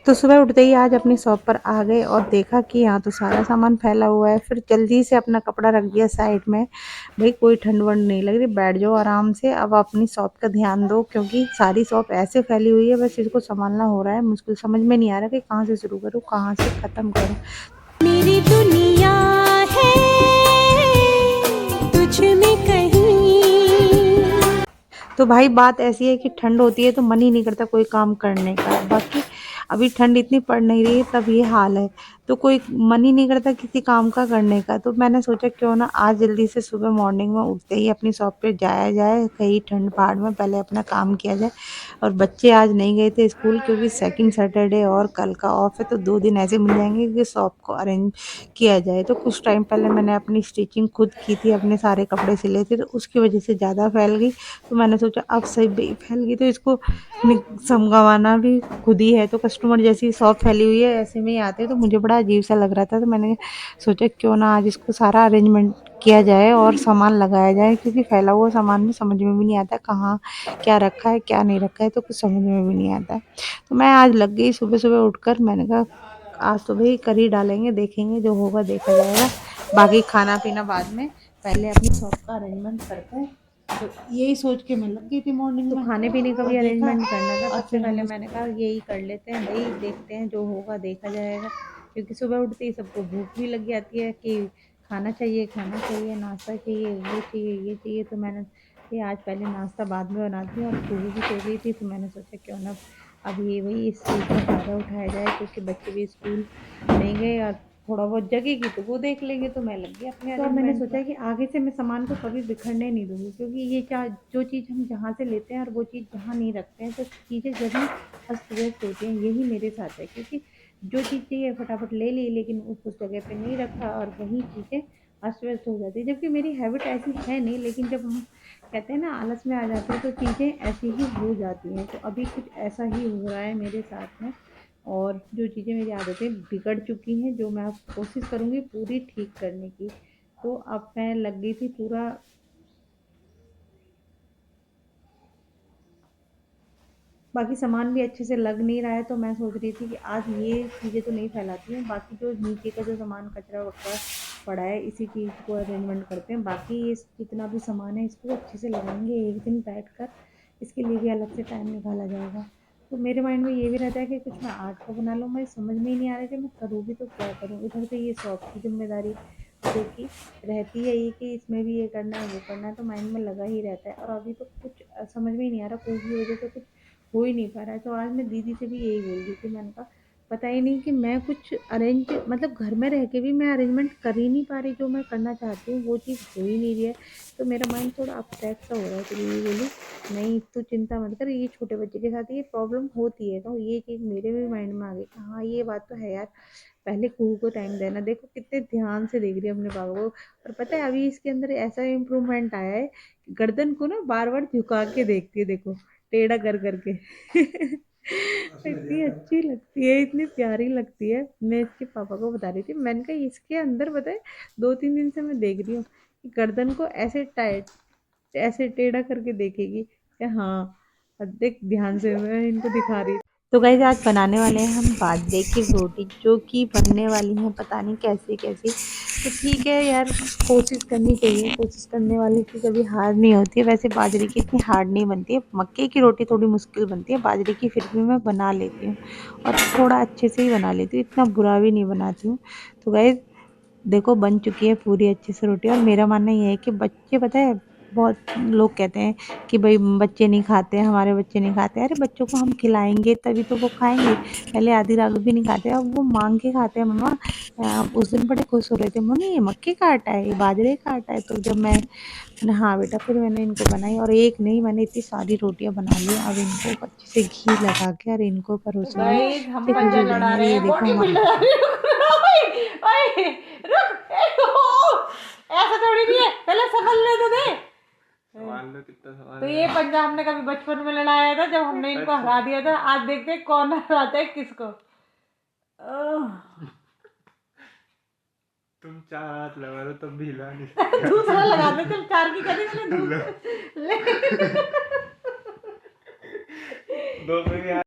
तो सुबह उठते ही आज अपनी शॉप पर आ गए और देखा कि यहाँ तो सारा सामान फैला हुआ है। फिर जल्दी से अपना कपड़ा रख दिया साइड में। भाई कोई ठंड वंड नहीं लग रही, बैठ जाओ आराम से, अब अपनी शॉप का ध्यान दो, क्योंकि सारी शॉप ऐसे फैली हुई है, बस इसको संभालना हो रहा है मुश्किल। समझ में नहीं आ रहा कि कहाँ से शुरू करूँ, कहाँ से ख़त्म करूँ। मेरी दुनिया है तुझ में कहीं। तो भाई बात ऐसी है कि ठंड होती है तो मन ही नहीं करता कोई काम करने का। बाकी अभी ठंड इतनी पड़ नहीं रही है, तब ये हाल है, तो कोई मन ही नहीं करता किसी काम का करने का। तो मैंने सोचा क्यों ना आज जल्दी से सुबह मॉर्निंग में उठते ही अपनी शॉप पे जाया जाए, कहीं ठंड पहाड़ में पहले अपना काम किया जाए। और बच्चे आज नहीं गए थे स्कूल, क्योंकि सेकंड सैटरडे और कल का ऑफ है, तो 2 दिन ऐसे मिल जाएंगे कि शॉप को अरेंज किया जाए। तो कुछ टाइम पहले मैंने अपनी स्टिचिंग खुद की थी, अपने सारे कपड़े सिले थे, तो उसकी वजह से ज़्यादा फैल गई। तो मैंने सोचा अब सही फैल गई तो इसको समझाना भी खुद ही है। तो कस्टमर जैसी शॉप फैली हुई है ऐसे में ही आते हैं, तो मुझे बड़ा अजीब सा लग रहा था। तो मैंने सोचा क्यों ना आज इसको सारा अरेंजमेंट किया जाए और सामान लगाया जाए, क्योंकि फैला हुआ सामान में समझ में भी नहीं आता कहाँ क्या रखा है क्या नहीं रखा है, तो कुछ समझ में भी नहीं आता है। तो मैं आज लग गई सुबह सुबह उठकर। मैंने कहा आज तो भाई कर ही डालेंगे, देखेंगे जो होगा देखा जाएगा, बाकी खाना पीना बाद में, पहले अपनी शॉप का अरेंजमेंट करते हैं। तो यही सोच के मैं लग गई थी मॉर्निंग में। खाने पीने का भी अरेंजमेंट करना था, सबसे पहले मैंने कहा यही कर लेते हैं भाई, देखते हैं जो होगा देखा जाएगा। क्योंकि सुबह उठते ही सबको भूख भी लग जाती है कि खाना चाहिए, खाना चाहिए, नाश्ता चाहिए, वो चाहिए, ये चाहिए। तो मैंने ये आज पहले नाश्ता बाद में बनाती हूँ, और भूख भी सो गई थी, तो मैंने सोचा क्यों ना अब ये वही इस चीज़ का फ़ायदा उठाया जाए, क्योंकि बच्चे भी स्कूल नहीं गए और थोड़ा बहुत जगेगी तो वो देख लेंगे। तो मैं लग गई अपने। तो अब मैंने सोचा कि आगे से मैं सामान को कभी बिखरने नहीं दूँगी, क्योंकि ये जो चीज़ हम जहाँ से लेते हैं और वो चीज़ जहाँ नहीं रखते हैं, तो चीज़ें जभी अस्त व्यस्त होती हैं। यही मेरे साथ है, क्योंकि जो चीज़ चाहिए फटाफट ले ली, लेकिन उस जगह पे नहीं रखा और वही चीज़ें अस्त व्यस्त हो जाती है। जबकि मेरी हैबिट ऐसी है नहीं, लेकिन जब हम कहते हैं ना आलस में आ जाते हैं, तो चीज़ें ऐसी ही हो जाती हैं। तो अभी कुछ ऐसा ही हो रहा है मेरे साथ में, और जो चीज़ें मेरी आदतें बिगड़ चुकी हैं, जो मैं अब कोशिश करूँगी पूरी ठीक करने की। तो अब मैं लग गई थी पूरा। बाकी सामान भी अच्छे से लग नहीं रहा है, तो मैं सोच रही थी कि आज ये चीज़ें तो नहीं फैलाती हूँ, बाकी जो नीचे का जो सामान कचरा वगैरह पड़ा है इसी चीज़ को अरेंजमेंट करते हैं। बाकी ये जितना भी सामान है इसको अच्छे से लगाएंगे एक दिन बैठकर, इसके लिए भी अलग से टाइम निकाला जाएगा। तो मेरे माइंड में ये भी रहता है कि कुछ मैं आर्ट का बना लूँ। मैं समझ में ही नहीं आ रहा है कि मैं करूँ भी तो क्या करूँ। इधर से ये शॉप की जिम्मेदारी जो कि रहती है ये कि इसमें भी ये करना है वो करना है, तो माइंड में लगा ही रहता है। और अभी तो कुछ समझ में ही नहीं आ रहा, कोई भी वजह से कुछ हो ही नहीं पा रहा है। तो आज मैं दीदी से भी यही बोल रही थी, मैंने कहा पता ही नहीं कि मैं कुछ अरेंज, मतलब घर में रह के भी मैं अरेंजमेंट कर ही नहीं पा रही, जो मैं करना चाहती हूँ वो चीज़ हो ही नहीं रही है। तो मेरा माइंड थोड़ा अपसेट सा हो रहा है। तो दीदी बोली नहीं तू चिंता मत कर, ये छोटे बच्चे के साथ ये प्रॉब्लम होती है। तो ये चीज़ मेरे भी माइंड में आ गई कि हाँ ये बात तो है यार, पहले कुहू को टाइम देना। देखो कितने ध्यान से देख रही है अपने पापा को। और पता है अभी इसके अंदर ऐसा इम्प्रूवमेंट आया है, गर्दन को ना बार बार झुका के देखती है, देखो टेढ़ा कर करके। इतनी अच्छी लगती है, इतनी प्यारी लगती है। मैं इसके पापा को बता रही थी, मैंने कहा इसके अंदर पता है 2-3 दिन से मैं देख रही हूँ कि गर्दन को ऐसे टाइट, ऐसे टेढ़ा करके देखेगी कि हाँ। अब देख ध्यान से मैं इनको दिखा रही। तो गाइस आज बनाने वाले हैं हम बाजरे की रोटी, जो कि बनने वाली है पता नहीं कैसे कैसे। तो ठीक है यार, कोशिश करनी चाहिए, कोशिश करने वाले की कभी हार नहीं होती है। वैसे बाजरे की इतनी हार्ड नहीं बनती है, मक्के की रोटी थोड़ी मुश्किल बनती है, बाजरे की फिर भी मैं बना लेती हूँ, और थोड़ा अच्छे से ही बना लेती हूँ, इतना बुरा भी नहीं बनाती हूँ। तो गाइस देखो बन चुकी है पूरी अच्छे से रोटी। और मेरा मानना ये है कि बच्चे, पता है बहुत लोग कहते हैं कि भाई बच्चे नहीं खाते, हमारे बच्चे नहीं खाते। अरे बच्चों को हम खिलाएंगे तभी तो वो खाएंगे। पहले आधी रात भी नहीं खाते, अब वो मांग के खाते हैं। मम्मा उस दिन बड़े खुश हो रहे थे, मम्मी ये मक्के का आटा है, ये बाजरे का आटा है। तो जब मैंने हाँ बेटा, फिर मैंने इनको बनाई, और एक नहीं मैंने इतनी सारी रोटियां बना ली। अब इनको अच्छे से घी लगा के और इनको परोसूंगी, गाइस हम फिर खुश पंजा हो लड़ा जाएंगे। अरे रहे ये हैं, देखो बॉडी हमारे। बिल्डर लड़ा रहे हैं। ओए, रुक ऐसा थोड़ी नहीं है, पहले संभल ले तो दे। सवाल लो कितना सवाल तो है। ये पंजा हमने कभी बचपन में लड़ाया था, जब हमने इनको हरा दिया था। आज देखते हैं कौन हराता है किसको। तुम 4 हाथ लगा रहे हो तब भी हिला नहीं सकते। दूसरा लगा दे, चल 4 की करी मैंने लो। दूसरा ले। 2 पे भी